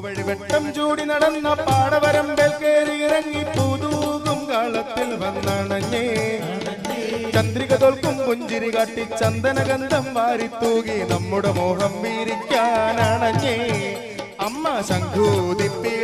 വഴിവെട്ടം ചൂടി നടന്ന പാടവരമ്പൽ കേറി ഇറങ്ങി പൂതൂകും കാലത്തിൽ വന്നണഞ്ഞേ ചന്ദ്രിക തോൽക്കും പുഞ്ചിരി കാട്ടി ചന്ദനഗന്ധം വാരിത്തൂകി നമ്മുടെ മോഹം വീരിക്കാനണഞ്ഞേ അമ്മ ശംഖൂതിപ്പി